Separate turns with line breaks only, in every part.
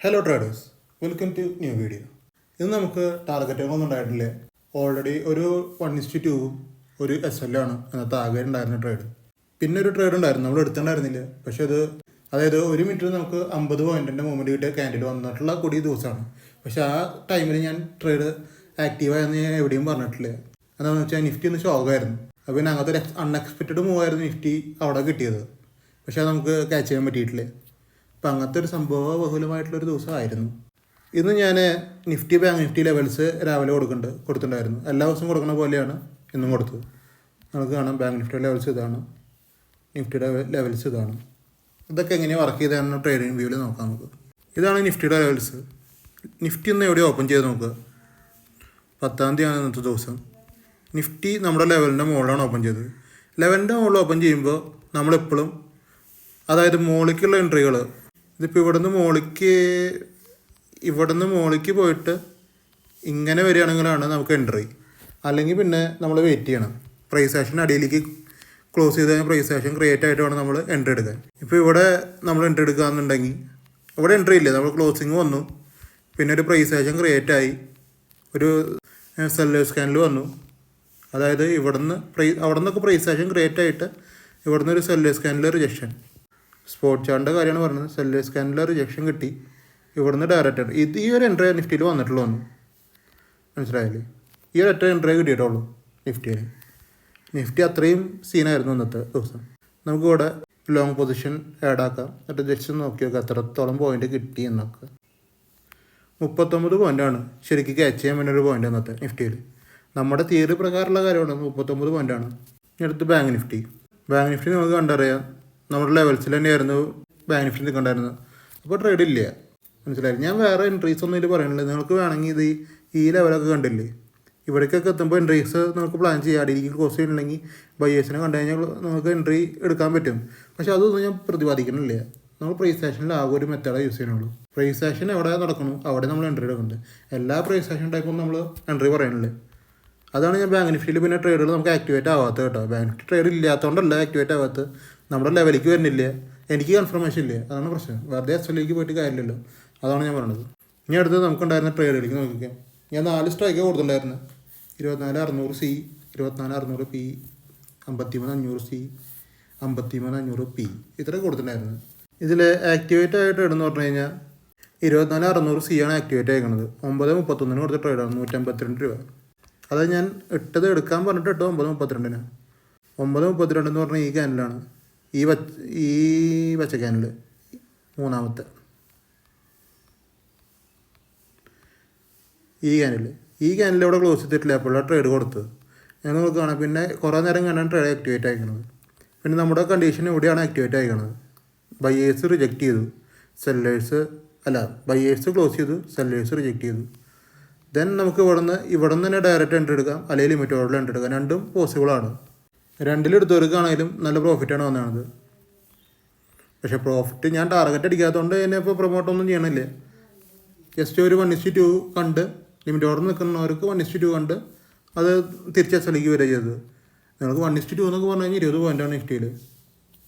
Hello traders, welcome to new video. ഇന്ന് നമുക്ക് ടാർഗറ്റുകളൊന്നും ഉണ്ടായിട്ടില്ല. ഓൾറെഡി ഒരു 1:2 ഒരു SL ആണ് അതിനകത്ത് ആകെ ഉണ്ടായിരുന്ന ട്രേഡ്. പിന്നെ ഒരു ട്രേഡ് ഉണ്ടായിരുന്നു, നമ്മൾ എടുത്തിട്ടുണ്ടായിരുന്നില്ല. പക്ഷെ അതായത് ഒരു മിനിറ്റിൽ നമുക്ക് 50 പോയിന്റിൻ്റെ മൂവ്മെൻറ്റ് കിട്ടിയ ക്യാൻഡിൽ വന്നിട്ടുള്ള കൂടിയ ദിവസമാണ്. പക്ഷെ ആ ടൈമിൽ ഞാൻ ട്രേഡ് ആക്റ്റീവായെന്ന് ഞാൻ എവിടെയും പറഞ്ഞിട്ടില്ല. എന്താണെന്ന് വെച്ചാൽ നിഫ്റ്റി ഒന്ന് ഷോക്കായിരുന്നു. അപ്പോൾ പിന്നെ അങ്ങനത്തെ ഒരു അൺഎക്സ്പെക്റ്റഡ് മൂവായിരുന്നു നിഫ്റ്റി അവിടെ കിട്ടിയത്. പക്ഷെ അത് നമുക്ക് ക്യാച്ച് ചെയ്യാൻ പറ്റിയിട്ടില്ല. അപ്പം അങ്ങനത്തെ ഒരു സംഭവ ബഹുലമായിട്ടുള്ളൊരു ദിവസമായിരുന്നു ഇന്ന്. ഞാൻ ബാങ്ക് നിഫ്റ്റി ലെവൽസ് രാവിലെ കൊടുത്തിട്ടുണ്ടായിരുന്നു. എല്ലാ ദിവസവും കൊടുക്കുന്ന പോലെയാണ് ഇന്നും കൊടുത്തത്. നമുക്ക് കാണാം ബാങ്ക് നിഫ്റ്റിയുടെ ലെവൽസ് ഇതാണ്, നിഫ്റ്റിയുടെ ലെവൽസ് ഇതാണ്. ഇതൊക്കെ എങ്ങനെയാണ് വർക്ക് ചെയ്തതെന്ന് ട്രേഡിംഗ് വ്യൂവിൽ നോക്കാം നമുക്ക്. ഇതാണ് നിഫ്റ്റിയുടെ ലെവൽസ്. നിഫ്റ്റി ഒന്ന് എവിടെ ഓപ്പൺ ചെയ്ത് നോക്കുക. 10-ാം തീയതിയാണ് ഇന്നത്തെ ദിവസം. നിഫ്റ്റി നമ്മുടെ ലെവലിൻ്റെ മുകളിലാണ് ഓപ്പൺ ചെയ്തത്. ലെവലിൻ്റെ മുകളിൽ ഓപ്പൺ ചെയ്യുമ്പോൾ നമ്മളെപ്പോഴും, അതായത് മോളിക്കുള്ള എൻട്രികൾ, ഇതിപ്പോൾ ഇവിടുന്ന് മോളിക്ക് പോയിട്ട് ഇങ്ങനെ വരികയാണെങ്കിലാണ് നമുക്ക് എൻട്രി. അല്ലെങ്കിൽ പിന്നെ നമ്മൾ വെയിറ്റ് ചെയ്യണം. പ്രൈസ് ആക്ഷൻ അടിയിലേക്ക് ക്ലോസ് ചെയ്ത് കഴിഞ്ഞാൽ പ്രൈസ് ആക്ഷൻ ക്രിയേറ്റ് ആയിട്ട് വേണം നമ്മൾ എൻട്രി എടുക്കാൻ. ഇപ്പോൾ ഇവിടെ നമ്മൾ എൻട്രി എടുക്കുകയെന്നുണ്ടെങ്കിൽ ഇവിടെ എൻട്രി ഇല്ല, നമ്മൾ ക്ലോസിങ് വന്നു, പിന്നെ ഒരു പ്രൈസ് ആക്ഷൻ ക്രിയേറ്റ് ആയി, ഒരു സെല്ലേഴ്സ് സ്കാനിൽ വന്നു. അതായത് അവിടെ നിന്നൊക്കെ പ്രൈസ് ആക്ഷൻ ക്രിയേറ്റ് ആയിട്ട് ഇവിടുന്ന് ഒരു സെല്ലേഴ്സ് സ്കാനിൽ റിജക്ഷൻ. സ്പോട്ട് ചാർട്ടിൻ്റെ കാര്യമാണ് പറഞ്ഞത്. സെല്ലേഴ്സ് സ്കാനിൽ റിജക്ഷൻ കിട്ടി, ഇവിടുന്ന് ഡയറക്റ്റ് ഈ ഒരു എൻട്രി നിഫ്റ്റിയിൽ വന്നിട്ടുള്ളൂ. മനസ്സിലായില്ലേ? ഈ ഒരു ഒറ്റ എൻട്രി കിട്ടിയിട്ടുള്ളൂ നിഫ്റ്റിയിൽ. നിഫ്റ്റി അത്രയും സീനായിരുന്നു ഇന്നത്തെ ദിവസം. നമുക്കിവിടെ ലോങ് പൊസിഷൻ ആഡ് ആക്കാം. എന്നിട്ട് ജസ്റ്റ് നോക്കി നോക്കാം എത്രത്തോളം പോയിന്റ് കിട്ടി എന്നൊക്കെ. 39 പോയിൻ്റാണ് ശരിക്കും ക്യാച്ച് ചെയ്യാൻ വേണ്ടി ഒരു പോയിന്റ് ഇന്നത്തെ നിഫ്റ്റിയിൽ. നമ്മുടെ തിയറി പ്രകാരമുള്ള കാര്യമാണ് 39 പോയിൻ്റാണ്. അടുത്ത് ബാങ്ക് നിഫ്റ്റി നമുക്ക് കണ്ടറിയാം നമ്മുടെ ലെവൽസിൽ തന്നെയായിരുന്നു ബാങ്ക് നിഫ്റ്റി നിൽക്കണ്ടായിരുന്നത്. അപ്പോൾ ട്രേഡ് ഇല്ല. മനസ്സിലായില്ല? ഞാൻ വേറെ എൻട്രീസ് ഒന്നും ഇതിൽ പറയുന്നില്ല. നിങ്ങൾക്ക് വേണമെങ്കിൽ ഈ ലെവലൊക്കെ കണ്ടില്ലേ, ഇവിടേക്കൊക്കെ എത്തുമ്പോൾ എൻട്രീസ് നിങ്ങൾക്ക് പ്ലാൻ ചെയ്യാം. അടിയിലേക്ക് ക്ലോസ് ചെയ്യണമെങ്കിൽ ബയേഴ്സിനെ കണ്ടു കഴിഞ്ഞാൽ നിങ്ങൾക്ക് എൻട്രി എടുക്കാൻ പറ്റും. പക്ഷേ അതൊന്നും ഞാൻ പ്രതിപാദിക്കണില്ല. നമ്മൾ പ്രൈസ് ആക്ഷനിൽ ആകെ ഒരു മെത്തേഡേ യൂസ് ചെയ്യണുള്ളൂ. പ്രൈസ് ആക്ഷൻ എവിടെ നടക്കണം അവിടെ നമ്മൾ എൻട്രി എടുക്കുന്നുണ്ട്. എല്ലാ പ്രൈസ് ആക്ഷൻ ടൈപ്പും നമ്മൾ എൻട്രി പറയണില്ലേ. അതാണ് ഞാൻ ബാങ്ക് നിഫ്റ്റിയിൽ പിന്നെ ട്രേഡുകൾ നമുക്ക് ആക്ടിവേറ്റ് ആവാത്തത് കേട്ടോ. ബാങ്ക് നിഫ്റ്റി ട്രേഡ് ഇല്ലാത്തതുകൊണ്ടല്ല ആക്ടിവേറ്റ് ആവാത്തത്, നമ്മുടെ ലെവലിലേക്ക് വരുന്നില്ല, എനിക്ക് കൺഫർമേഷൻ ഇല്ല, അതാണ് പ്രശ്നം. വെറുതെ SLലേക്ക് പോയിട്ട് കാര്യമില്ലല്ലോ, അതാണ് ഞാൻ പറഞ്ഞത്. ഇനി അടുത്ത് നമുക്കുണ്ടായിരുന്ന ട്രേഡുകളിലേക്ക് നോക്കിക്കാം. ഞാൻ 4 സ്ട്രൈക്ക് കൊടുത്തിട്ടുണ്ടായിരുന്നു. 24,600 C, 24,600 P, 53,500 C, 53,500 P, ഇത്രയൊക്കെ കൊടുത്തിട്ടുണ്ടായിരുന്നു. ഇതിൽ ആക്ടിവേറ്റ് ആയ ട്രേഡ് എന്ന് പറഞ്ഞു കഴിഞ്ഞാൽ 24,600 C ആണ് ആക്ടിവേറ്റ് ആയിരിക്കുന്നത്. 9:31 കൊടുത്ത ട്രേഡാണ്, 152 രൂപ. അത് ഞാൻ എടുക്കാൻ പറഞ്ഞിട്ട് 9:32. 9:32 എന്ന് പറഞ്ഞാൽ ഈ ക്യാനിലാണ്, ഈ പച്ച ക്യാനിൽ മൂന്നാമത്തെ ഈ ക്യാനിൽ ഇവിടെ ക്ലോസ് ചെയ്തിട്ടില്ല. അപ്പോഴാണ് ട്രേഡ് കൊടുത്തത്. ഞാൻ നിങ്ങൾക്ക് കാണാം. പിന്നെ കുറേ നേരം കണ്ടാണ് ട്രേഡ് ആക്ടിവേറ്റ് ആയിരിക്കുന്നത്. പിന്നെ നമ്മുടെ കണ്ടീഷൻ ഇവിടെയാണ് ആക്ടിവേറ്റ് ആയിരിക്കുന്നത്. ബയേഴ്സ് റിജക്റ്റ് ചെയ്തു, ബയേഴ്സ് ക്ലോസ് ചെയ്തു, സെല്ലേഴ്സ് റിജക്റ്റ് ചെയ്തു. ദെൻ നമുക്ക് ഇവിടെ നിന്ന് തന്നെ ഡയറക്റ്റ് എൻട്രി എടുക്കാം, അല്ലെങ്കിൽ ലിമിറ്റ് ഓർഡറിൽ എൻട്രി എടുക്കാം. രണ്ടും പോസിബിളാണ്. രണ്ടിലെടുത്തവർക്കാണെങ്കിലും നല്ല പ്രോഫിറ്റാണ് വന്നത്. പക്ഷേ പ്രോഫിറ്റ് ഞാൻ ടാർഗറ്റ് അടിക്കാത്തതുകൊണ്ട് തന്നെ ഇപ്പോൾ പ്രൊമോട്ടൊന്നും ചെയ്യണില്ല. ജസ്റ്റ് ഒരു 1:2 കണ്ട് ലിമിറ്റ് ഓർഡർ നിൽക്കുന്നവർക്ക് 1:2 കണ്ട് അത് തിരിച്ച് SLലേക്ക് വരിക ചെയ്തത്. നിങ്ങൾക്ക് 1:2 എന്നൊക്കെ പറഞ്ഞു കഴിഞ്ഞാൽ 20 പോയിൻ്റാണ് നിഫ്റ്റിയിൽ.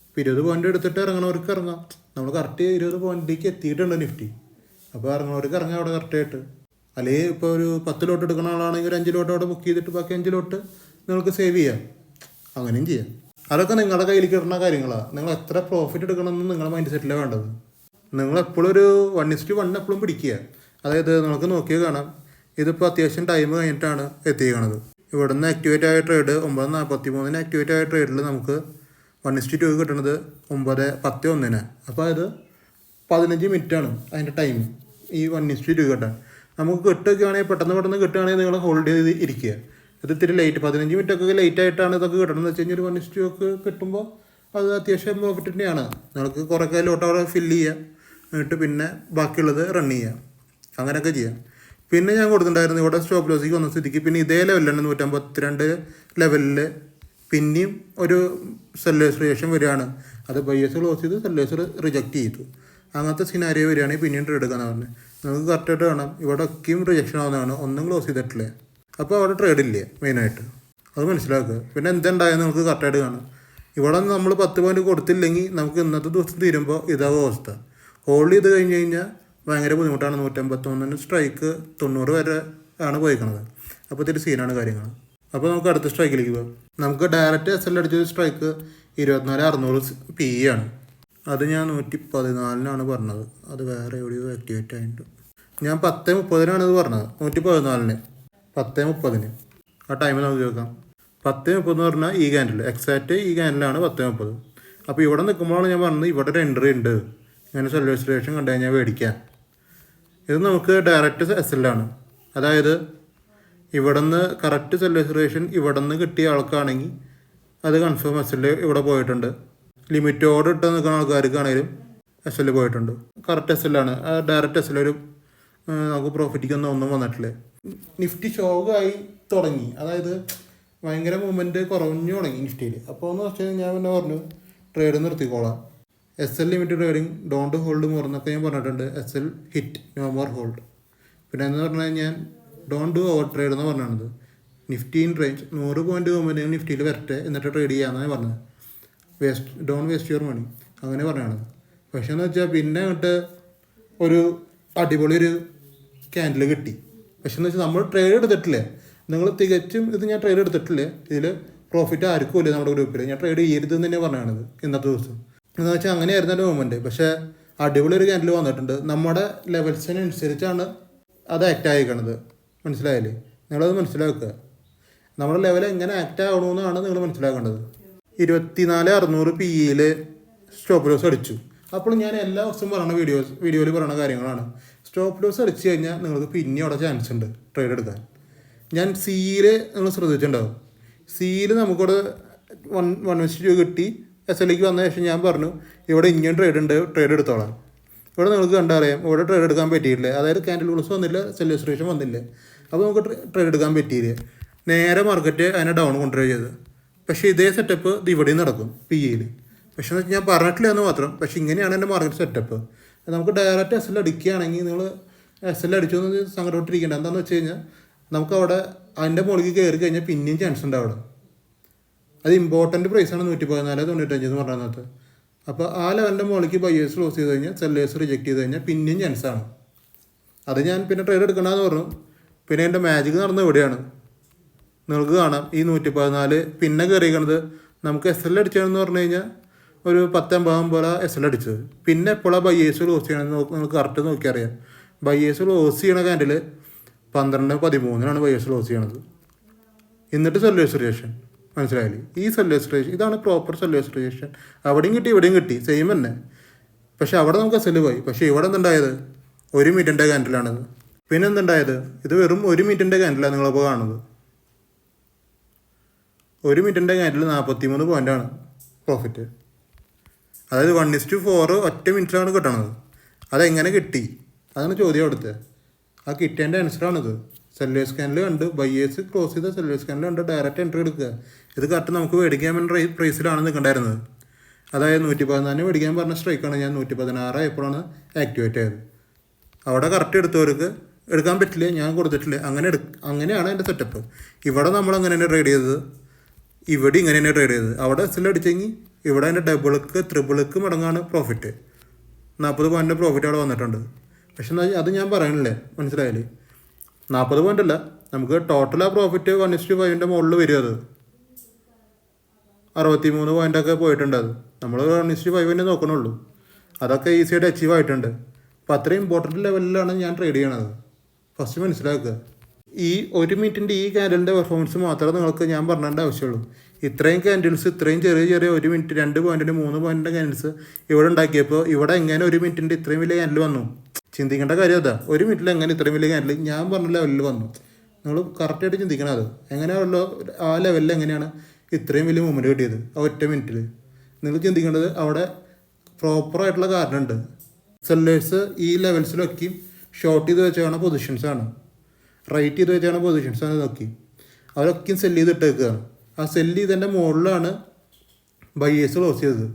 ഇപ്പോൾ 20 പോയിൻ്റ് എടുത്തിട്ട് ഇറങ്ങണവർക്ക് ഇറങ്ങാം. നമ്മൾ കറക്റ്റ് 20 പോയിൻറ്റിലേക്ക് എത്തിയിട്ടുണ്ട് നിഫ്റ്റി. അപ്പോൾ ഇറങ്ങണവർക്ക് ഇറങ്ങാം അവിടെ കറക്റ്റായിട്ട്. അല്ലെങ്കിൽ ഇപ്പോൾ ഒരു 10 ലോട്ട് എടുക്കുന്ന ആളാണെങ്കിൽ ഒരു 5 ലോട്ട് അവിടെ ബുക്ക് ചെയ്തിട്ട് ബാക്കി 5 ലോട്ട് നിങ്ങൾക്ക് സേവ് ചെയ്യാം. അങ്ങനെയും ചെയ്യാം. അതൊക്കെ നിങ്ങളുടെ കയ്യിൽ കിട്ടുന്ന കാര്യങ്ങളാണ്. നിങ്ങൾ എത്ര പ്രോഫിറ്റ് എടുക്കണമെന്ന് നിങ്ങളുടെ മൈൻഡ് സെറ്റിലാണ് വേണ്ടത്. നിങ്ങളെപ്പോഴും ഒരു 1:1 എപ്പോഴും പിടിക്കുക. അതായത് നമുക്ക് നോക്കിയാൽ കാണാം, ഇതിപ്പോൾ അത്യാവശ്യം ടൈം കഴിഞ്ഞിട്ടാണ് എത്തിക്കണത്. ഇവിടെ നിന്ന് ആക്ടിവേറ്റ് ആയ ട്രേഡ് 9:43 ആക്ടിവേറ്റ് ആയ ട്രേഡിൽ നമുക്ക് 1:2 കിട്ടുന്നത് 9:10 അപ്പോൾ അത് 15 മിനിറ്റാണ് അതിൻ്റെ ടൈം ഈ 1:2 കിട്ടാൻ. നമുക്ക് കിട്ടുകയാണെങ്കിൽ പെട്ടെന്ന് കിട്ടുകയാണെങ്കിൽ നിങ്ങൾ ഹോൾഡ് ചെയ്ത് ഇരിക്കുക. ഇത് ഇത്തിരി ലേറ്റ്, 15 മിനിറ്റൊക്കെ ലേറ്റ് ആയിട്ടാണ് ഇതൊക്കെ കിട്ടണമെന്ന് വെച്ച് കഴിഞ്ഞാൽ ഒരു 1:2 ഒക്കെ കിട്ടുമ്പോൾ അത് അത്യാവശ്യം പ്രോഫിറ്റ് തന്നെയാണ്. നിങ്ങൾക്ക് കുറേ ലോട്ട് അവിടെ ഫില്ല് ചെയ്യുക, എന്നിട്ട് പിന്നെ ബാക്കിയുള്ളത് റൺ ചെയ്യുക, അങ്ങനെയൊക്കെ ചെയ്യാം. പിന്നെ ഞാൻ കൊടുത്തിട്ടുണ്ടായിരുന്നു ഇവിടെ സ്റ്റോപ്പ് ലോസിക്ക് വന്ന സ്ഥിതിക്ക് പിന്നെ ഇതേ ലെവലിലാണ് 152 ലെവലിൽ പിന്നെയും ഒരു സെല്ലേഴ്സ് റിജക്ഷൻ വരികയാണ്. അത് ബയേഴ്സ് ക്ലോസ് ചെയ്ത് സെല്ലേഴ്സ് റിജക്റ്റ് ചെയ്തു. അങ്ങനത്തെ സിനാരിയോ വരികയാണെങ്കിൽ പിന്നെയും ട്രേഡ് എടുക്കാമെന്ന് പറഞ്ഞത്. നമുക്ക് കറക്റ്റായിട്ട് കാണാം ഇവിടെ ഒക്കെയും റിജക്ഷൻ ആവുന്നതാണ്, ഒന്നും ക്ലോസ് ചെയ്തിട്ടില്ലേ. അപ്പോൾ അവിടെ ട്രേഡ് ഇല്ല മെയിനായിട്ട്, അത് മനസ്സിലാക്കുക. പിന്നെ എന്തുണ്ടായെന്ന് നമുക്ക് കറക്റ്റായിട്ട് കാണാം. ഇവിടെ നമ്മൾ 10 പോയിൻറ്റ് കൊടുത്തില്ലെങ്കിൽ നമുക്ക് ഇന്നത്തെ ദിവസം തീരുമ്പോൾ ഇതാവും അവസ്ഥ. ഹോൾഡ് ചെയ്ത് കഴിഞ്ഞ് കഴിഞ്ഞാൽ ഭയങ്കര ബുദ്ധിമുട്ടാണ്. 151 സ്ട്രൈക്ക് 90 വരെ ആണ് പോയിക്കണത്. അപ്പോൾ ഇത്തിരി സീനാണ് കാര്യങ്ങൾ. അപ്പോൾ നമുക്ക് അടുത്ത സ്ട്രൈക്കിലേക്ക് പോകാം. നമുക്ക് ഡയറക്റ്റ് SL അടിച്ചൊരു സ്ട്രൈക്ക് 24,600 PE ആണ്. അത് ഞാൻ 114 പറഞ്ഞത്. അത് വേറെ എവിടെയോ ആക്ടിവേറ്റ് ആയിട്ട് ഞാൻ 10:30 ഇത് പറഞ്ഞത്. 114 10:30 ആ ടൈമിൽ നമുക്ക് നോക്കാം. 10:30 എന്ന് പറഞ്ഞാൽ ഈ ക്യാൻഡിൽ എക്സാക്റ്റ് ഈ ക്യാൻഡിലാണ് 10:30. അപ്പോൾ ഇവിടെ നിൽക്കുമ്പോഴാണ് ഞാൻ പറഞ്ഞത് ഇവിടെ ഒരു എൻട്രി ഉണ്ട്, ഇങ്ങനെ സെല്ലുലേഷൻ കണ്ടു കഴിഞ്ഞാൽ മേടിക്കാം. ഇത് നമുക്ക് ഡയറക്റ്റ് SL ആണ്. അതായത് ഇവിടെ നിന്ന് കറക്റ്റ് സെല്ലുലേഷൻ ഇവിടെ നിന്ന് കിട്ടിയ ആൾക്കാണെങ്കിൽ അത് കൺഫേം SL ഇവിടെ പോയിട്ടുണ്ട്. ലിമിറ്റോട് ഇട്ട് നിൽക്കുന്ന ആൾക്കാർക്കാണെങ്കിലും SL പോയിട്ടുണ്ട്. കറക്റ്റ് SL ആണ്. ഡയറക്റ്റ് SL ഒരു നമുക്ക് പ്രോഫിറ്റിക്കൊന്നും ഒന്നും വന്നിട്ടില്ലേ. നിഫ്റ്റി ഷോക്കായി തുടങ്ങി, അതായത് ഭയങ്കര മൂവ്മെൻറ്റ് കുറഞ്ഞു തുടങ്ങി നിഫ്റ്റിയിൽ. അപ്പോൾ എന്ന് വെച്ചാൽ ഞാൻ പിന്നെ പറഞ്ഞു ട്രേഡ് നിർത്തിക്കോളാം. SL limit trading don't hold more എന്നൊക്കെ ഞാൻ പറഞ്ഞിട്ടുണ്ട്. SL hit no more hold. പിന്നെ എന്ന് പറഞ്ഞു കഴിഞ്ഞാൽ ഡോണ്ട് ഡു ഓവർ ട്രേഡ് എന്ന് പറഞ്ഞത്. Nifty in range 100 point movement നിഫ്റ്റിയിൽ വരട്ടെ എന്നിട്ട് ട്രേഡ് ചെയ്യാമെന്നാണ് പറഞ്ഞത്. ഡോണ്ട് വേസ്റ്റ് യുവർ മണി അങ്ങനെ പറഞ്ഞാണ്. പക്ഷേ എന്ന് വെച്ചാൽ പിന്നെ അങ്ങോട്ട് ഒരു അടിപൊളി ഒരു ക്യാൻഡിൽ കിട്ടി. പക്ഷേ എന്ന് വെച്ചാൽ നമ്മൾ ട്രേഡ് എടുത്തിട്ടില്ലേ, നിങ്ങൾ തികച്ചും ഇത് ഞാൻ ട്രേഡ് എടുത്തിട്ടില്ലേ, ഇതിൽ പ്രോഫിറ്റ് ആർക്കും ഇല്ല നമ്മുടെ ഗ്രൂപ്പിൽ. ഞാൻ ട്രേഡ് ചെയ്യരുതെന്ന് തന്നെ പറഞ്ഞാണിത് ഇന്നത്തെ ദിവസം. എന്ന് വെച്ചാൽ അങ്ങനെയായിരുന്നു എൻ്റെ മൂവ്മെൻറ്റ്. പക്ഷേ അടിപൊളി ഒരു ക്യാൻഡിൽ വന്നിട്ടുണ്ട്. നമ്മുടെ ലെവൽസിനനുസരിച്ചാണ് അത് ആക്ട് ആയിക്കണത്. മനസ്സിലായില്ലേ? നിങ്ങളത് മനസ്സിലാക്കുക. നമ്മുടെ ലെവൽ എങ്ങനെ ആക്ട് ആകണമെന്നാണ് നിങ്ങൾ മനസ്സിലാക്കേണ്ടത്. 24,600 PEയിൽ സ്റ്റോപ്പ് ലോസ് അടിച്ചു. അപ്പോൾ ഞാൻ എല്ലാ ദിവസവും പറയുന്ന വീഡിയോയിൽ പറയുന്ന കാര്യങ്ങളാണ്. സ്റ്റോപ്പ് ലോസ് അടിച്ചു കഴിഞ്ഞാൽ നിങ്ങൾക്ക് പിന്നെ അവിടെ ചാൻസ് ഉണ്ട് ട്രേഡ് എടുക്കാൻ. ഞാൻ സിയിൽ നിങ്ങൾ ശ്രദ്ധിച്ചിട്ടുണ്ടാവും. സിയിൽ നമുക്കിവിടെ 1:2 കിട്ടി. SLക്ക് വന്ന ശേഷം ഞാൻ പറഞ്ഞു ഇവിടെ ഇങ്ങനെ ട്രേഡ് എടുത്തോളാം. ഇവിടെ നിങ്ങൾക്ക് കണ്ടറിയാം ഇവിടെ ട്രേഡ് എടുക്കാൻ പറ്റിയില്ല. അതായത് ക്യാൻഡിൽ ക്ലോസ് വന്നില്ല, സെല്ലുലേഷൻ വന്നില്ല. അപ്പോൾ നമുക്ക് ട്രേഡ് എടുക്കാൻ പറ്റിയില്ല. നേരെ മാർക്കറ്റ് അതിനെ ഡൗൺ കൊണ്ടുവരിക ചെയ്ത്. പക്ഷേ ഇതേ സെറ്റപ്പ് ഇത് ഇവിടെയും നടക്കും PEയിൽ. പക്ഷേ എന്ന് വെച്ചാൽ ഞാൻ പറഞ്ഞിട്ടില്ല എന്ന് മാത്രം. പക്ഷേ ഇങ്ങനെയാണ് എൻ്റെ മാർക്കറ്റ് സെറ്റപ്പ്. നമുക്ക് ഡയറക്റ്റ് SL അടിക്കുകയാണെങ്കിൽ നിങ്ങൾ SL അടിച്ചു എന്ന് സങ്കടപ്പെട്ടിരിക്കേണ്ട. എന്താണെന്ന് വെച്ച് കഴിഞ്ഞാൽ നമുക്ക് അവിടെ അതിൻ്റെ മുകളിലേക്ക് കയറി കഴിഞ്ഞാൽ പിന്നെയും ചാൻസ് ഉണ്ട് അവിടെ. അത് ഇമ്പോർട്ടൻറ്റ് പ്രൈസാണ് 114.95 എന്ന് പറഞ്ഞത്. അപ്പോൾ ആ ലെവലിൻ്റെ മുകളിലേക്ക് ബയേഴ്സ് ക്ലോസ് ചെയ്ത് കഴിഞ്ഞാൽ സെല്ലേഴ്സ് റിജക്ട് ചെയ്ത് കഴിഞ്ഞാൽ പിന്നെയും ചാൻസാണ്. അത് ഞാൻ പിന്നെ ട്രേഡ് എടുക്കണമെന്ന് പറഞ്ഞു. പിന്നെ എൻ്റെ മാജിക് നടന്നത് എവിടെയാണ് നിങ്ങൾക്ക് കാണാം. ഈ 114 പിന്നെ കയറിയിരിക്കണത് നമുക്ക് SL അടിച്ചതെന്ന് പറഞ്ഞു കഴിഞ്ഞാൽ ഒരു 10:50 പോലെ SL അടിച്ചത്. പിന്നെ എപ്പോഴാണ് ബയേഴ്സ് ക്ലോസ് ചെയ്യണമെന്ന് നിങ്ങൾക്ക് കറക്റ്റ് നോക്കിയറിയാം. ബയേഴ്സ് ക്ലോസ് ചെയ്യണ ക്യാൻഡിൽ 12:13 ബയേഴ്സ് ക്ലോസ് ചെയ്യണത്. എന്നിട്ട് സെല്ലേഴ്സ് റിജക്ഷൻ. മനസ്സിലായില്ലേ? ഈ സെല്ലേഴ്സ് റിജക്ഷൻ ഇതാണ് പ്രോപ്പർ സെല്ലേഴ്സ് റിജക്ഷൻ. അവിടെയും കിട്ടി ഇവിടെയും കിട്ടി, സെയിം തന്നെ. പക്ഷെ അവിടെ നമുക്ക് SL പോയി. പക്ഷേ ഇവിടെ എന്തുണ്ടായത് 1 മിനിറ്റിൻ്റെ ക്യാൻഡിലാണിത്. പിന്നെ എന്തുണ്ടായത് ഇത് വെറും 1 മിനിറ്റിൻ്റെ ക്യാൻഡിലാണ് നിങ്ങളിപ്പോൾ കാണുന്നത്. 1 മിനിറ്റിൻ്റെ ക്യാൻഡിൽ 43 പോയിൻ്റാണ് പ്രോഫിറ്റ്. അതായത് 1:4 ഒറ്റ മിനിറ്റിലാണ് കിട്ടണത്. അതെങ്ങനെ കിട്ടി? അതാണ് ചോദ്യം അവിടുത്തെ. ആ കിട്ടേണ്ട ആൻസറാണിത്. സെല്ലേഴ്സ് ക്യാൻഡിൽ കണ്ട് ബയേഴ്സ് ക്ലോസ് ചെയ്ത സെല്ലേഴ്സ് ക്യാൻഡിൽ കണ്ട് ഡയറക്റ്റ് എൻട്രി എടുക്കുക. ഇത് കറക്റ്റ് നമുക്ക് മേടിക്കാൻ വേണ്ടി പ്രൈസിലാണ് നിൽക്കണ്ടായിരുന്നത്. അതായത് 114 മേടിക്കാൻ പറഞ്ഞ സ്ട്രൈക്കാണ് ഞാൻ 116 ആയപ്പോഴാണ് ആക്ടിവേറ്റ് ആയത്. അവിടെ കറക്റ്റ് എടുത്തവർക്ക് എടുക്കാൻ പറ്റില്ല, ഞാൻ കൊടുത്തിട്ടില്ല. അങ്ങനെയാണ് എൻ്റെ സെറ്റപ്പ്. ഇവിടെ നമ്മൾ അങ്ങനെ തന്നെ ട്രേഡ് ചെയ്തത്, ഇവിടെ ഇങ്ങനെ തന്നെ ട്രേഡ് ചെയ്തത്. അവിടെ SL അടിച്ചെങ്കിൽ ഇവിടെ അതിൻ്റെ ഡബിൾക്ക് ത്രിബിൾക്ക് മടങ്ങാണ് പ്രോഫിറ്റ്. 40 പോയിൻ്റ് പ്രോഫിറ്റ് അവിടെ വന്നിട്ടുണ്ട്. പക്ഷെ അത് ഞാൻ പറയണില്ലേ, മനസ്സിലായില്ലേ? 40 പോയിൻ്റ് അല്ല, നമുക്ക് ടോട്ടൽ ആ പ്രോഫിറ്റ് 1:5 മുകളിൽ വരും. അത് 63 പോയിൻ്റൊക്കെ പോയിട്ടുണ്ട്. അത് നമ്മൾ 1:5 നോക്കണുള്ളൂ. അതൊക്കെ ഈസിയായിട്ട് അച്ചീവ് ആയിട്ടുണ്ട്. അപ്പോൾ അത്രയും ഇമ്പോർട്ടൻറ്റ് ലെവലിലാണ് ഞാൻ ട്രേഡ് ചെയ്യണത്. ഫസ്റ്റ് മനസ്സിലാക്കുക. ഈ 1 മിനിറ്റിൻ്റെ ഈ ക്യാൻഡലിൻ്റെ പെർഫോമൻസ് മാത്രമേ നിങ്ങൾക്ക് ഞാൻ പറഞ്ഞേണ്ട ആവശ്യമുള്ളൂ. ഇത്രയും ക്യാൻഡിൽസ്, ഇത്രയും ചെറിയ 1 മിനിറ്റ് 2 പോയിൻറ്റിന് 3 പോയിൻറ്റിൻ്റെ ക്യാൻഡിൽസ് ഇവിടെ ഉണ്ടാക്കിയപ്പോൾ ഇവിടെ എങ്ങനെ 1 മിനിറ്റിൻ്റെ ഇത്രയും വലിയ ക്യാൻഡിൽ വന്നു? ചിന്തിക്കേണ്ട കാര്യം അതാ. 1 മിനിറ്റിൽ എങ്ങനെ ഇത്രയും വലിയ ക്യാൻഡിൽ ഞാൻ പറഞ്ഞ ലെവലിൽ വന്നു? നിങ്ങൾ കറക്റ്റായിട്ട് ചിന്തിക്കണം. അത് എങ്ങനെയാണല്ലോ ആ ലെവലിൽ എങ്ങനെയാണ് ഇത്രയും വലിയ മൂവ്മെൻറ്റ് കിട്ടിയത് ആ ഒറ്റ മിനിറ്റിൽ? നിങ്ങൾ ചിന്തിക്കേണ്ടത് അവിടെ പ്രോപ്പറായിട്ടുള്ള കാരണമുണ്ട്. സെല്ലേഴ്സ് ഈ ലെവൽസിലൊക്കെ ഷോർട്ട് ചെയ്ത് വെച്ചാണ് പൊസിഷൻസാണ്, റൈറ്റ് ചെയ്ത് വെച്ചാണ് പൊസിഷൻസാണ്. നോക്കി അവരൊക്കെയും സെല്ല് ചെയ്തിട്ടേക്കുകയാണ്. ആ സെല്ല് ചെയ്തതിൻ്റെ മുകളിലാണ് ബയേഴ്സ് ക്ലോസ് ചെയ്തത്.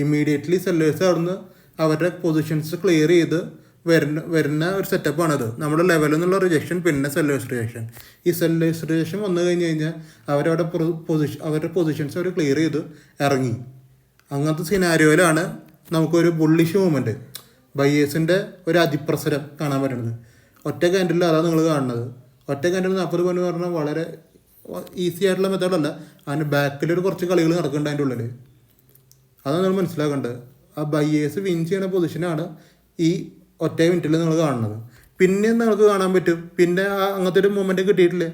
ഇമ്മീഡിയറ്റ്ലി സെല്ലേഴ്സ് അവിടുന്ന് അവരുടെ പൊസിഷൻസ് ക്ലിയർ ചെയ്ത് വരുന്ന ഒരു സെറ്റപ്പാണത്. നമ്മുടെ ലെവലിൽ നിന്നുള്ള റിജക്ഷൻ, പിന്നെ സെല്ലേഴ്സ് റിജക്ഷൻ. ഈ സെല്ലേഴ്സ് റിജക്ഷൻ വന്നു കഴിഞ്ഞ് അവരുടെ പൊസിഷൻസ് അവർ ക്ലിയർ ചെയ്ത് ഇറങ്ങി. അങ്ങനത്തെ സിനാരിയോയിലാണ് നമുക്കൊരു ബുള്ളിഷ് മൂവ്മെൻറ്റ്. ബയേഴ്സിൻ്റെ ഒരു അതിപ്രസരം കാണാൻ പറ്റുന്നത്. ഒറ്റ ക്യാൻഡിലിൽ അതാണ് നിങ്ങൾ കാണുന്നത്. ഒറ്റ ക്യാൻഡിൽ 40 പോയിന്റ് പറഞ്ഞാൽ വളരെ ഈസി ആയിട്ടുള്ള മെത്തേഡല്ല. അതിന് ബാക്കിലൊരു കുറച്ച് കളികൾ നടക്കുന്നുണ്ട് അതിൻ്റെ ഉള്ളിൽ. അതാണ് നിങ്ങൾ മനസ്സിലാക്കേണ്ടത്. ആ ബയേഴ്സ് വിൻ ചെയ്യുന്ന പൊസിഷനാണ് ഈ ഒറ്റ മിനിറ്റിൽ നിങ്ങൾ കാണുന്നത്. പിന്നെ നിങ്ങൾക്ക് കാണാൻ പറ്റും, പിന്നെ അങ്ങനത്തെ ഒരു മൊമെൻറ്റ് കിട്ടിയിട്ടില്ലേ,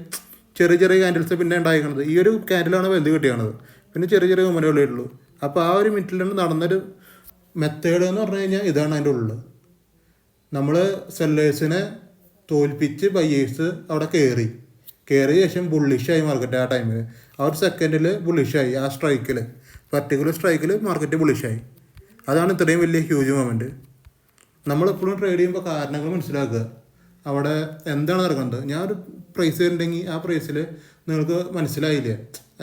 ചെറിയ ചെറിയ ക്യാൻഡിൽസ് പിന്നെ ഉണ്ടായിരിക്കുന്നത്. ഈ ഒരു ക്യാൻഡിലാണ് വലുത് കിട്ടിയത്, പിന്നെ ചെറിയ ചെറിയ മൊമെൻറ്റുകളേ ഉള്ളൂ. അപ്പോൾ ആ ഒരു മിനിറ്റിൽ നടന്നൊരു മെത്തേഡ് എന്ന് പറഞ്ഞു കഴിഞ്ഞാൽ ഇതാണ് അതിൻ്റെ ഉള്ളിൽ. നമ്മൾ സെല്ലേഴ്സിനെ തോൽപ്പിച്ച് ബയേഴ്സ് അവിടെ കയറിയ ശേഷം ബുള്ളിഷായി മാർക്കറ്റ്. ആ ടൈമിൽ ആ ഒരു സെക്കൻഡിൽ ബുള്ളിഷായി. ആ സ്ട്രൈക്കിൽ, പർട്ടിക്കുലർ സ്ട്രൈക്കിൽ മാർക്കറ്റ് ബുള്ളിഷായി. അതാണ് ഇത്രയും വലിയ ഹ്യൂജ് മൊമെൻറ്റ്. നമ്മളെപ്പോഴും ട്രേഡ് ചെയ്യുമ്പോൾ കാരണങ്ങൾ മനസ്സിലാക്കുക. അവിടെ എന്താണ് നടക്കുന്നത്. ഞാനൊരു പ്രൈസ് ഉണ്ടെങ്കിൽ ആ പ്രൈസിൽ നിങ്ങൾക്ക് മനസ്സിലായില്ല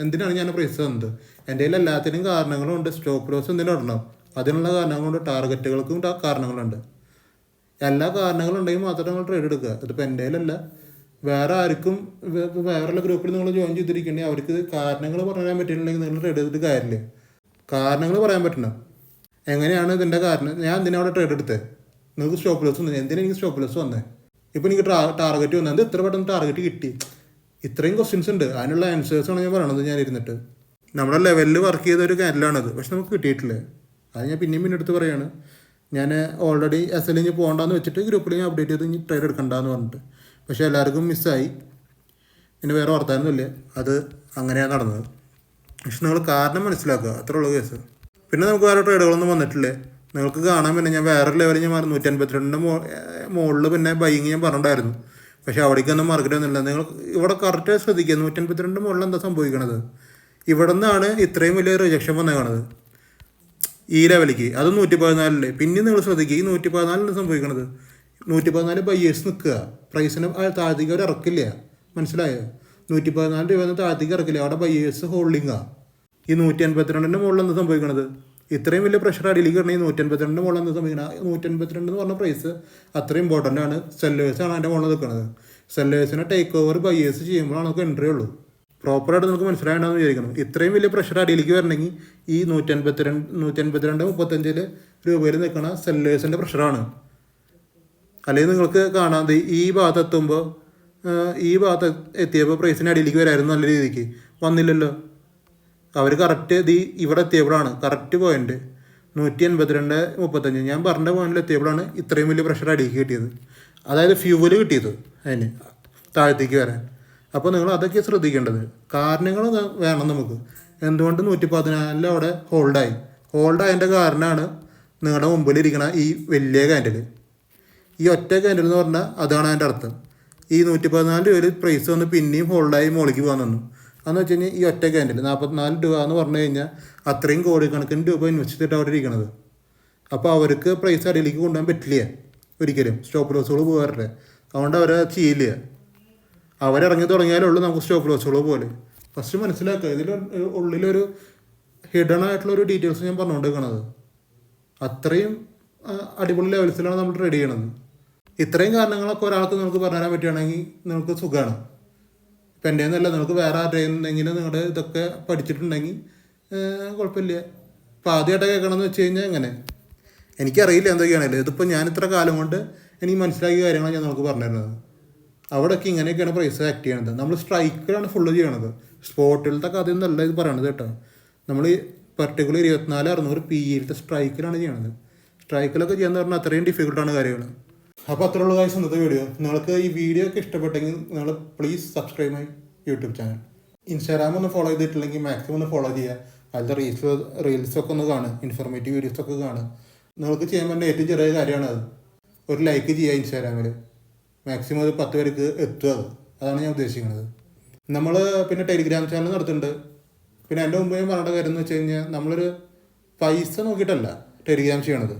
എന്തിനാണ് ഞാൻ പ്രൈസ് തന്നത്. എൻ്റെ കയ്യിൽ എല്ലാത്തിനും കാരണങ്ങളുണ്ട്. സ്റ്റോപ്പ് ലോസ് എന്തിനും ഇടണം, അതിനുള്ള കാരണങ്ങളുണ്ട്. ടാർഗറ്റുകൾക്കും കാരണങ്ങളുണ്ട്. എല്ലാ കാരണങ്ങളുണ്ടെങ്കിൽ മാത്രമേ നിങ്ങൾ ട്രേഡ് എടുക്കുക. ഇതിപ്പോൾ എൻ്റെ കയ്യിലല്ല, വേറെ ആർക്കും വേറെയുള്ള ഗ്രൂപ്പിൽ നിങ്ങൾ ജോയിൻ ചെയ്തിരിക്കണമെങ്കിൽ അവർക്ക് കാരണങ്ങൾ പറയാൻ പറ്റിയിട്ടുണ്ടെങ്കിൽ നിങ്ങൾ ട്രേഡ് ചെയ്തിട്ട് കാര്യമില്ല. കാരണങ്ങൾ പറയാൻ പറ്റണം. എങ്ങനെയാണ് ഇതിൻ്റെ കാരണം, ഞാൻ എന്തിനാണ് അവിടെ ട്രേഡ് എടുത്തത്, നിങ്ങൾക്ക് സ്റ്റോപ്പ് ലോസ് വന്നത്, എന്തിനാണ് എനിക്ക് സ്റ്റോപ്പ് ലോസ് വന്നത്, ഇപ്പോൾ എനിക്ക് ടാർഗറ്റ് വന്നത്, ഇത്ര പെട്ടെന്ന് ടാർഗറ്റ് കിട്ടി. ഇത്രയും ക്വസ്റ്റ്യൻസ് ഉണ്ട്. അതിനുള്ള ആൻസേഴ്സാണ് ഞാൻ പറയണത്. ഞാൻ ഇരുന്നിട്ട് നമ്മുടെ ലെവലിൽ വർക്ക് ചെയ്ത ഒരു ക്യാൻഡിലാണത്. പക്ഷെ നമുക്ക് കിട്ടിയിട്ടില്ല. അത് ഞാൻ പിന്നെയും എടുത്ത് പറയുകയാണ്. ഞാൻ ഓൾറെഡി SL ഇഞ്ഞ് പോകണ്ടെന്ന് വെച്ചിട്ട് ഗ്രൂപ്പിൽ ഞാൻ അപ്ഡേറ്റ് ചെയ്ത് ഇനി ട്രേഡ് എടുക്കണ്ടെന്ന് പറഞ്ഞിട്ട്. പക്ഷേ എല്ലാവർക്കും മിസ്സായി. പിന്നെ വേറെ വർത്താനൊന്നുമില്ല. അത് അങ്ങനെയാണ് നടന്നത്. പക്ഷെ നിങ്ങൾ കാരണം മനസ്സിലാക്കുക, അത്ര ഉള്ള കേസ്. പിന്നെ നമുക്ക് വേറെ ട്രേഡുകളൊന്നും വന്നിട്ടില്ലേ. നിങ്ങൾക്ക് കാണാൻ പിന്നെ ഞാൻ വേറൊരു ലെവലിൽ ഞാൻ 152 മുകളിൽ പിന്നെ ബൈയിങ് ഞാൻ പറഞ്ഞിട്ടുണ്ടായിരുന്നു. പക്ഷേ അവിടേക്കൊന്നും മാർക്കറ്റ് വന്നില്ല. നിങ്ങൾ ഇവിടെ കറക്റ്റ് ശ്രദ്ധിക്കുക. 152 മുകളിൽ എന്താ സംഭവിക്കണത്. ഇവിടെ നിന്നാണ് ഇത്രയും വലിയ റിജക്ഷൻ വന്നേക്കണത് ഈ ലെവലിലേക്ക്. അത് 114. പിന്നെ നിങ്ങൾ ശ്രദ്ധിക്കുക, ഈ 114 സംഭവിക്കണത്. 114 ബയ്യേഴ്സ് നിൽക്കുക. പ്രൈസിന് താഴത്തേക്ക് അവർ ഇറക്കില്ല. മനസ്സിലായോ? 114 രൂപ താഴത്തേക്ക് ഇറക്കില്ല. അവിടെ ബയ്യേഴ്സ് ഹോൾഡിങ്ങാണ്. ഈ 152 മുകളിൽ എന്താ സംഭവിക്കണത്. ഇത്രയും വലിയ പ്രഷർ അടിയിലേക്ക് ഇറങ്ങി 152 മുകളിൽ എന്താ സംഭവിക്കണം. 152 എന്ന് പറഞ്ഞ പ്രൈസ് അത്രയും ഇമ്പോർട്ടൻ്റ് ആണ്. സെല്ലേഴ്സാണ് അതിൻ്റെ മുകളിൽ നിൽക്കുന്നത്. സെല്ലേഴ്സിനെ ടേക്ക് ഓവർ ബയ്യേഴ്സ് ചെയ്യുമ്പോഴാണ് നമുക്ക് എൻട്രി ഉള്ളൂ. പ്രോപ്പറായിട്ട് നമുക്ക് മനസ്സിലാകണമെന്ന് വിചാരിക്കണം. ഇത്രയും വലിയ പ്രഷർ അടിയിലേക്ക് വരണമെങ്കിൽ ഈ 152-135 രൂപയിൽ നിൽക്കുന്ന സെല്ലേഴ്സിൻ്റെ പ്രഷറാണ്. അല്ലെങ്കിൽ നിങ്ങൾക്ക് കാണാതെ ഈ ഭാഗത്ത് എത്തുമ്പോൾ ഈ ഭാഗത്ത് എത്തിയപ്പോൾ പ്രൈസിന് അടിയിലേക്ക് വരായിരുന്നു നല്ല രീതിക്ക്. വന്നില്ലല്ലോ. അവർ കറക്റ്റ് ഇവിടെ എത്തിയപ്പോഴാണ് കറക്റ്റ് പോയിന്റ് 182.35. ഞാൻ പറഞ്ഞ പോയിന്റിൽ എത്തിയപ്പോഴാണ് ഇത്രയും വലിയ പ്രഷർ അടിയിലേക്ക് കിട്ടിയത്. അതായത് ഫ്യൂവൽ കിട്ടിയത് അതിന് താഴത്തേക്ക് വരാൻ. അപ്പോൾ നിങ്ങൾ അതൊക്കെ ശ്രദ്ധിക്കേണ്ടത്. കാരണങ്ങൾ വേണം നമുക്ക്. എന്തുകൊണ്ട് 114 അവിടെ ഹോൾഡായതിൻ്റെ കാരണമാണ് നിങ്ങളുടെ മുമ്പിലിരിക്കണ ഈ വലിയ ക്യാൻഡിൽ. ഈ ഒറ്റ ക്യാൻഡിൽ എന്ന് പറഞ്ഞാൽ അതാണ് അതിൻ്റെ അർത്ഥം. ഈ 114 രൂപയിൽ പ്രൈസ് വന്ന് പിന്നെയും ഹോൾഡായി മുകളിലേക്ക് പോകാൻ തന്നു. അതെന്ന് വെച്ച് കഴിഞ്ഞാൽ ഈ ഒറ്റ ക്യാൻഡിൽ 44 രൂപ എന്ന് പറഞ്ഞു കഴിഞ്ഞാൽ അത്രയും കോടിക്കണക്കിന് രൂപ ഇൻവെസ്റ്റ് ചെയ്തിട്ട് അവിടെ ഇരിക്കണത്. അപ്പോൾ അവർക്ക് പ്രൈസ് അടിയിലേക്ക് കൊണ്ടുപോകാൻ പറ്റില്ല ഒരിക്കലും. സ്റ്റോപ്പ് ലോസുകൾ പോകാറില്ല. അതുകൊണ്ട് അവരെ ചെയ്യില്ല. അവരിറങ്ങി തുടങ്ങിയാലേ ഉള്ളൂ നമുക്ക് സ്റ്റോപ്പ് ലോസുകൾ പോലെ. ഫസ്റ്റ് മനസ്സിലാക്കുക, ഇതിൽ ഉള്ളിലൊരു ഹിഡൺ ആയിട്ടുള്ളൊരു ഡീറ്റെയിൽസ് ഞാൻ പറഞ്ഞുകൊണ്ടിരിക്കണത്. അത്രയും അടിപൊളി ലെവൽസിലാണ് നമ്മൾ ട്രേഡ് ചെയ്യണത്. ഇത്രയും കാരണങ്ങളൊക്കെ ഒരാൾക്ക് നിങ്ങൾക്ക് പറഞ്ഞു തരാൻ പറ്റുകയാണെങ്കിൽ നിങ്ങൾക്ക് സുഖമാണ്. ഇപ്പം എൻ്റെ എന്നല്ല, നിങ്ങൾക്ക് വേറെ ആരുടെയെങ്കിലും നിങ്ങളുടെ ഇതൊക്കെ പഠിച്ചിട്ടുണ്ടെങ്കിൽ കുഴപ്പമില്ല. അപ്പോൾ ആദ്യമായിട്ട് കേൾക്കണമെന്ന് വെച്ച് കഴിഞ്ഞാൽ എങ്ങനെ എനിക്കറിയില്ല എന്തൊക്കെയാണല്ലോ. ഇതിപ്പോൾ ഞാൻ ഇത്ര കാലം കൊണ്ട് എനിക്ക് മനസ്സിലാക്കിയ കാര്യങ്ങളാണ് ഞാൻ നമുക്ക് പറഞ്ഞു തരുന്നത്. അവിടെയൊക്കെ ഇങ്ങനെയൊക്കെയാണ് പ്രൈസ് ആക്ട് ചെയ്യണത്. നമ്മൾ സ്ട്രൈക്കിലാണ് ഫുള്ള് ചെയ്യണത്. സ്പോട്ടിലത്തെ കഥയൊന്നല്ല ഇത് പറയണത് കേട്ടോ. നമ്മൾ പർട്ടിക്കുലർ 24,600 PE സ്ട്രൈക്കിലാണ് ചെയ്യണത്. സ്ട്രൈക്കിലൊക്കെ ചെയ്യാന്ന് പറഞ്ഞാൽ അത്രയും ഡിഫിക്കൽട്ടാണ് കാര്യങ്ങൾ. അപ്പോൾ അത്രയുള്ള കാര്യം ഇന്നത്തെ വീഡിയോ. നിങ്ങൾക്ക് ഈ വീഡിയോ ഒക്കെ ഇഷ്ടപ്പെട്ടെങ്കിൽ നിങ്ങൾ please subscribe my YouTube channel. Instagram ഒന്ന് ഫോളോ ചെയ്തിട്ടില്ലെങ്കിൽ മാക്സിമം ഒന്ന് ഫോളോ ചെയ്യുക. അതിൻ്റെ റീൽസൊക്കെ ഒന്ന് കാണുക, ഇൻഫോർമേറ്റീവ് വീഡിയോസൊക്കെ കാണുക. നിങ്ങൾക്ക് ചെയ്യാൻ പറ്റുന്ന ഏറ്റവും ചെറിയ കാര്യമാണ് അത്. ഒരു ലൈക്ക് ചെയ്യുക ഇൻസ്റ്റാഗ്രാമിൽ. മാക്സിമം ഒരു 10 പേർക്ക് എത്തുക. അതാണ് ഞാൻ ഉദ്ദേശിക്കുന്നത്. നമ്മൾ പിന്നെ ടെലിഗ്രാം ചാനൽ നടത്തുന്നുണ്ട്. പിന്നെ എൻ്റെ മുമ്പ് ഞാൻ പറഞ്ഞ കാര്യം എന്ന് വെച്ച് കഴിഞ്ഞാൽ നമ്മളൊരു പൈസ നോക്കിയിട്ടല്ല ടെലിഗ്രാം ചെയ്യണത്.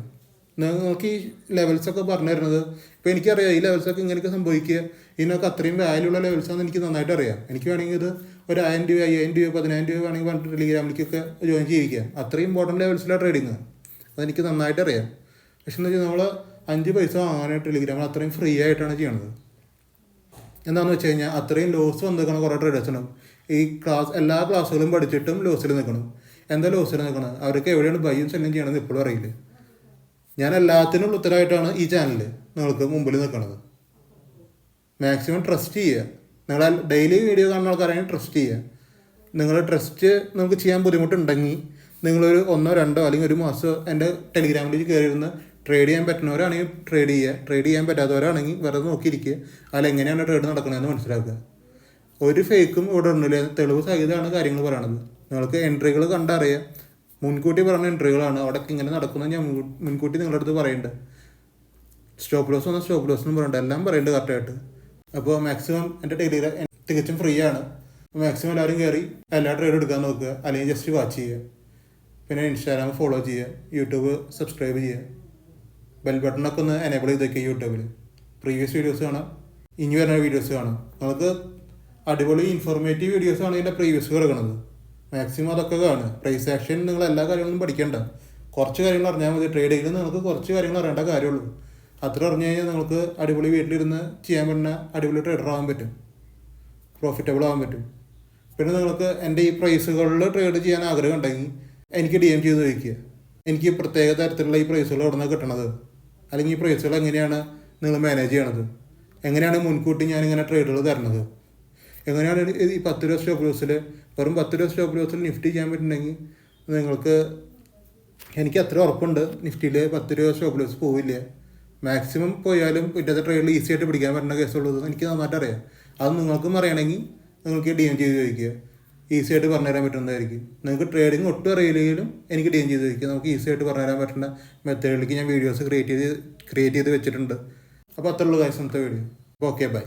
നിങ്ങൾക്ക് ഈ ലെവൽസൊക്കെ പറഞ്ഞു തരുന്നത്. ഇപ്പോൾ എനിക്കറിയാം ഈ ലെവൽസൊക്കെ ഇങ്ങനെയൊക്കെ സംഭവിക്കുക, ഇതിനൊക്കെ അത്രയും വാല്യൂ ഉള്ള ലെവൽസാണെന്ന് എനിക്ക് നന്നായിട്ട് അറിയാം. എനിക്ക് വേണമെങ്കിൽ ഇത് ഒരു 1000 രൂപ 5000 രൂപ 10000 രൂപ വേണമെങ്കിൽ പറഞ്ഞിട്ട് ടെലിഗ്രാമിലേക്കൊക്കെ ജോയിൻ ചെയ്യിക്കാം. അത്രയും ഇമ്പോർട്ടൻറ്റ് ലെവൽസിലാണ് ട്രേഡിങ്. അതെനിക്ക് നന്നായിട്ട് അറിയാം. പക്ഷെ എന്ന് വെച്ചാൽ നമ്മൾ 5 പൈസ വാങ്ങാനായിട്ട് ടെലിഗ്രാമിൽ അത്രയും ഫ്രീ ആയിട്ടാണ് ചെയ്യണത്. എന്താണെന്ന് വെച്ച് കഴിഞ്ഞാൽ അത്രയും ലോസ് വന്നിരിക്കണം കുറേ ട്രേഡേഴ്സിനും. ഈ എല്ലാ ക്ലാസ്സുകളും പഠിച്ചിട്ടും ലോസിൽ നിൽക്കണം. എന്താ ലോസിൽ നിൽക്കണം? അവർക്ക് എവിടെയാണ് ബൈയും സെല്ലും ചെയ്യണമെന്ന് ഇപ്പോഴും അറിയില്ല. ഞാൻ എല്ലാത്തിനും ഉത്തരമായിട്ടാണ് ഈ ചാനൽ നിങ്ങൾക്ക് മുമ്പിൽ നിൽക്കുന്നത്. മാക്സിമം ട്രസ്റ്റ് ചെയ്യുക. നിങ്ങൾ ഡെയിലി വീഡിയോ കാണുന്ന ആൾക്കാരാണെങ്കിൽ ട്രസ്റ്റ് ചെയ്യുക. നിങ്ങൾ ട്രസ്റ്റ് നമുക്ക് ചെയ്യാൻ ബുദ്ധിമുട്ടുണ്ടെങ്കിൽ നിങ്ങളൊരു 1-2 അല്ലെങ്കിൽ 1 മാസം എൻ്റെ ടെലിഗ്രാമിലേക്ക് കയറിയിരുന്ന് ട്രേഡ് ചെയ്യാൻ പറ്റുന്നവരാണെങ്കിൽ ട്രേഡ് ചെയ്യുക. ട്രേഡ് ചെയ്യാൻ പറ്റാത്തവരാണെങ്കിൽ വെറുതെ നോക്കിയിരിക്കുക. അതിൽ എങ്ങനെയാണ് ട്രേഡ് നടക്കണമെന്ന് മനസ്സിലാക്കുക. ഒരു ഫേക്കും ഇവിടെ ഉണ്ടില്ല. തെളിവ് സഹിതമാണ് കാര്യങ്ങൾ പറയണത്. നിങ്ങൾക്ക് എൻട്രികൾ കണ്ടറിയാം. മുൻകൂട്ടി പറഞ്ഞ എൻട്രികളാണ്. അവിടെ ഇങ്ങനെ നടക്കുന്നത് ഞാൻ മുൻകൂട്ടി നിങ്ങളുടെ അടുത്ത് പറയുന്നുണ്ട്. സ്റ്റോപ്പ് ലോസ് വന്നാൽ സ്റ്റോപ്പ് ലോസ് എന്നും പറയണ്ട, എല്ലാം പറയുന്നുണ്ട് കറക്റ്റായിട്ട്. അപ്പോൾ മാക്സിമം എൻ്റെ ടെലിഗ്രാം തികച്ചും ഫ്രീ ആണ്. മാക്സിമം എല്ലാവരും കയറി എല്ലാ ട്രേഡും എടുക്കാൻ നോക്കുക, അല്ലെങ്കിൽ ജസ്റ്റ് വാച്ച് ചെയ്യുക. പിന്നെ ഇൻസ്റ്റാഗ്രാം ഫോളോ ചെയ്യുക, യൂട്യൂബ് സബ്സ്ക്രൈബ് ചെയ്യുക, ബെൽ ബട്ടണൊക്കെ ഒന്ന് എനേബിൾ ചെയ്ത് വയ്ക്കുക. യൂട്യൂബിൽ പ്രീവിയസ് വീഡിയോസ് കാണാം, ഇനി വരുന്ന വീഡിയോസ് കാണാം. നമുക്ക് അടിപൊളി ഇൻഫോർമേറ്റീവ് വീഡിയോസാണ് ഇതിൻ്റെ പ്രീവിയസ് കിടക്കുന്നത്. മാക്സിമം അതൊക്കെ കാണുക. പ്രൈസ് ആക്ഷൻ നിങ്ങൾ എല്ലാ കാര്യങ്ങളും പഠിക്കേണ്ട, കുറച്ച് കാര്യങ്ങൾ അറിഞ്ഞാൽ മതി. ട്രേഡിങ്ങിൽ നിങ്ങൾക്ക് കുറച്ച് കാര്യങ്ങൾ അറിയേണ്ട കാര്യമുള്ളൂ. അത്ര അറിഞ്ഞു കഴിഞ്ഞാൽ നിങ്ങൾക്ക് അടിപൊളി വീട്ടിലിരുന്ന് ചെയ്യാൻ പറ്റുന്ന അടിപൊളി ട്രേഡർ ആകാൻ പറ്റും, പ്രോഫിറ്റബിൾ ആകാൻ പറ്റും. പിന്നെ നിങ്ങൾക്ക് എൻ്റെ ഈ പ്രൈസുകളിൽ ട്രേഡ് ചെയ്യാൻ ആഗ്രഹം ഉണ്ടെങ്കിൽ എനിക്ക് DM ചെയ്ത് ചോദിക്കുക. എനിക്ക് പ്രത്യേക തരത്തിലുള്ള ഈ പ്രൈസുകൾ എവിടെ നിന്ന് കിട്ടണത്, അല്ലെങ്കിൽ ഈ പ്രൈസുകൾ എങ്ങനെയാണ് നിങ്ങൾ മാനേജ് ചെയ്യണത്, എങ്ങനെയാണ് മുൻകൂട്ടി ഞാനിങ്ങനെ ട്രേഡുകൾ തരണത്, എങ്ങനെയാണ് ഈ 10 രൂപ സ്റ്റോപ്പ് ലോസിൽ വെറും 10 രൂപ സ്റ്റോപ്പ് ലോസിൽ നിഫ്റ്റി ചെയ്യാൻ പറ്റുന്നുണ്ടെങ്കിൽ നിങ്ങൾക്ക് എനിക്ക് അത്ര ഉറപ്പുണ്ട് നിഫ്റ്റിയിൽ 10 രൂപ സ്റ്റോപ്പ് ലോസ് പോവില്ല. മാക്സിമം പോയാലും പിറ്റത്തെ ട്രേഡിൽ ഈസി ആയിട്ട് പിടിക്കാൻ പറ്റുന്ന കേസുള്ളത് എനിക്ക് നന്നായിട്ട് അറിയാം. അത് നിങ്ങൾക്കും അറിയണമെങ്കിൽ നിങ്ങൾക്ക് DM ചെയ്ത് ചോദിക്കുക. ഈസി ആയിട്ട് പറഞ്ഞുതരാൻ പറ്റുന്നതായിരിക്കും. നിങ്ങൾക്ക് ട്രേഡിങ് ഒട്ടും അറിയില്ലെങ്കിലും എനിക്ക് DM ചെയ്ത് ചോദിക്കുക. നമുക്ക് ഈസി ആയിട്ട് പറഞ്ഞുതരാൻ പറ്റുന്ന മെത്തേഡിലേക്ക് ഞാൻ വീഡിയോസ് ക്രിയേറ്റ് ചെയ്ത് വെച്ചിട്ടുണ്ട്. അപ്പോൾ അത്രയുള്ള കാര്യം ഇന്നത്തെ വീഡിയോ. അപ്പോൾ ഓക്കെ, ബൈ.